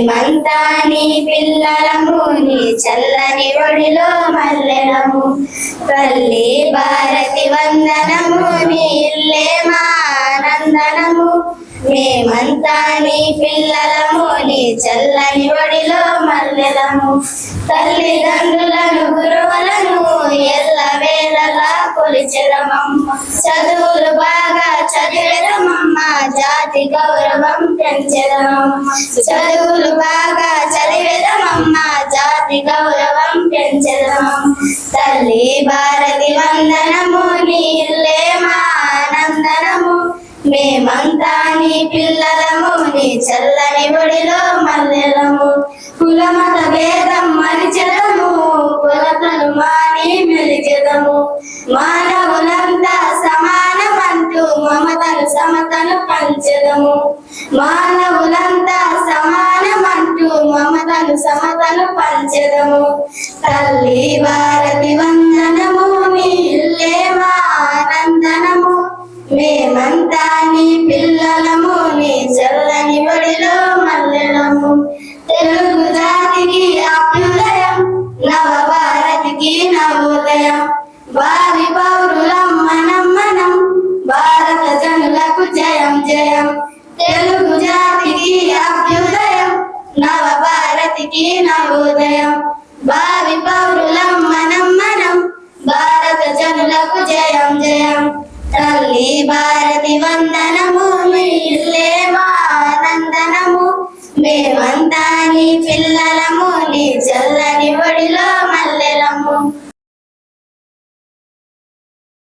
మేమంతా నీ పిల్లలము, నీ చల్లని ఒడిలో మల్లెలము. తల్లి భారతి వందనము, నీ ఇల్లే మా ఆనందనము. మేమంతా నీ పిల్లలము, నీ చల్లని ఒడిలో మల్లెలము. తల్లిదండ్రులను గురువులను ఎల్లవేళలా కొలిచెదమమ్మ. చదువులు బాగా చదివెదమమ్మ, జాతి గౌరవం పెంచెదమమ్మ. చదువులు బాగా చదివెదమమ్మ, జాతి గౌరవం పెంచెదమమ్మ. తల్లి భారతి వందనము, నీ ఇల్లే మా ఆనందనము. మేమంతా నీ పిల్లలము, నీ చల్లని ఒడిలో మల్లెలము. కులమత భేదం మరిచెదము, కొలతలు మాని మెలిచెదము. మానవులంతా సమానమంటూ మమతలు సమతలు పంచెదము. మానవులంతా సమానమంటూ మమతలు సమతలు పంచెదము. తల్లి భారతి వందనము, నీ ఇల్లే మా ఆనందనము. మేమంతా నీ పిల్లలము, నీ చల్లని ఒడిలో మల్లెలము. తెలుగు జాతికి అభ్యుదయం, నవ భారతికి నవోదయం. భావి పౌరులం మనం మనం, భారత జనులకు జయం జయం. తెలుగు జాతికి అభ్యుదయం, నవ భారతికి నవోదయం. భావి పౌరులం మనం మనం, భారత జనులకు జయం జయం. తల్లి భారతి వందనము, నీ ఇల్లే మా ఆనందనము. మేమంతా నీ